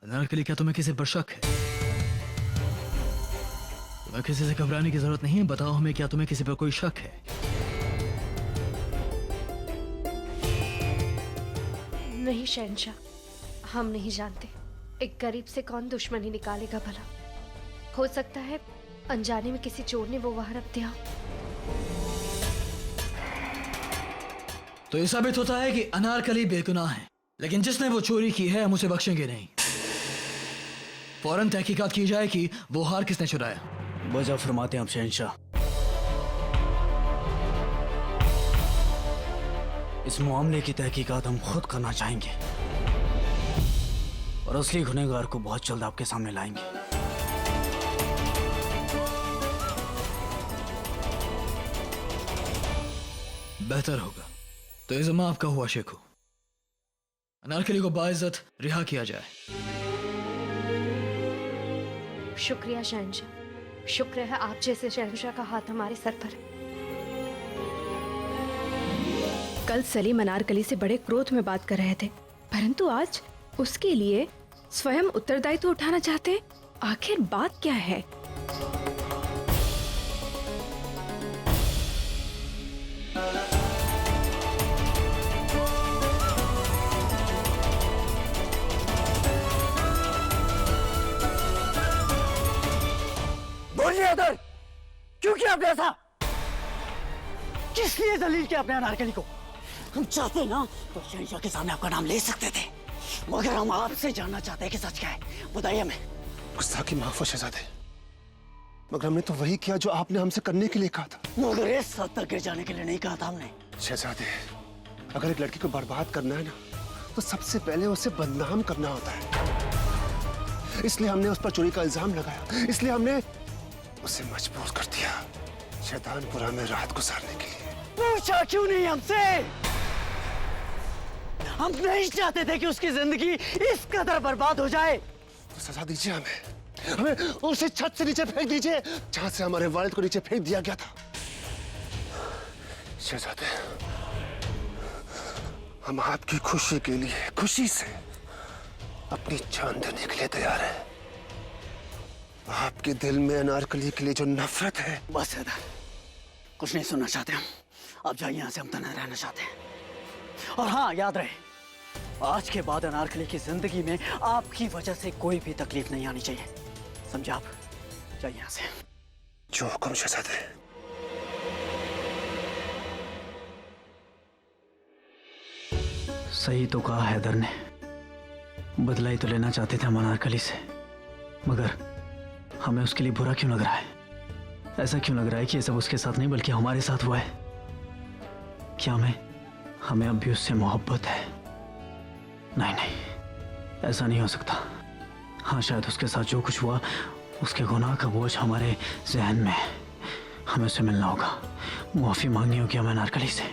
अनारकली, क्या तुम्हें किसी पर शक है? तुम्हें किसी से घबराने की जरूरत नहीं है। बताओ हमें, क्या तुम्हें किसी पर कोई शक है? नहीं शहंशाह, हम नहीं जानते एक गरीब से कौन दुश्मनी निकालेगा भला। हो सकता है अनजाने में किसी चोर ने वो वहां रख दिया। तो ये साबित होता है कि अनारकली बेगुनाह है, लेकिन जिसने वो चोरी की है हम उसे बख्शेंगे नहीं। फौरन तहकीकात की जाए कि वो हार किसने चुराया। वजह फरमाते हैं आप शहंशाह। इस मामले की तहकीकात हम खुद करना चाहेंगे और असली गुनहगार को बहुत जल्द आपके सामने लाएंगे। बेहतर होगा तो ये ज़िम्मा आपका हुआ शेखू। अनारकली को बाइज्जत रिहा किया जाए। शुक्रिया शहंशाह, शुक्र है आप जैसे शहंशाह का हाथ हमारे सर पर है। कल सलीम अनारकली से बड़े क्रोध में बात कर रहे थे, परंतु आज उसके लिए स्वयं उत्तरदायित्व उठाना चाहते। आखिर बात क्या है? बोलिए उधर, क्यों किया आपने ऐसा? किस लिए जलील किया आपने अनारकली को? हम चाहते ना तो शहंशाह के सामने आपका नाम ले सकते थे, मगर हम आपसे जानना चाहते हैं कि सच क्या है। बताइए हमें। गुस्ताखी माफ हो शहजादे, मगर हमने तो वही किया जो आपने हमसे करने के लिए कहा था। मगर इस हद तक गिर जाने के लिए नहीं कहा था हमने। शहजादे, अगर एक लड़की को बर्बाद करना है ना, तो सबसे पहले उसे बदनाम करना होता है। इसलिए हमने उस पर चोरी का इल्जाम लगाया, इसलिए हमने उसे मजबूर कर दिया शैतानपुरा में रात गुजारने के लिए। पूछा क्यों नहीं हमसे? हम नहीं चाहते थे कि उसकी जिंदगी इस कदर बर्बाद हो जाए। तो सजा दीजिए हमें उसे छत से नीचे फेंक दीजिए जहां से हमारे वालिद को नीचे फेंक दिया गया था। शहजादे, हम आपकी खुशी के लिए, खुशी से अपनी जान देने के लिए तैयार हैं। आपके दिल में अनारकली के लिए जो नफरत है। बस है, कुछ नहीं सुनना चाहते हम। अब जाइए यहाँ से, हम तन्हा रहना चाहते हैं। और हाँ, याद रहे, आज के बाद अनारकली की जिंदगी में आपकी वजह से कोई भी तकलीफ नहीं आनी चाहिए, समझे आप? जाइए यहाँ से। जो हुक्म शहजादे। सही तो कहा हैदर ने, बदला ही तो लेना चाहते थे हम अनारकली से, मगर हमें उसके लिए बुरा क्यों लग रहा है? ऐसा क्यों लग रहा है कि ये सब उसके साथ नहीं बल्कि हमारे साथ हुआ है? क्या हमें अब भी उससे मोहब्बत है? नहीं नहीं, ऐसा नहीं हो सकता। हाँ, शायद उसके साथ जो कुछ हुआ, उसके गुनाह का बोझ हमारे जहन में है। हमें उससे मिलना होगा, मुआफी मांगनी होगी हमें अनारकली से।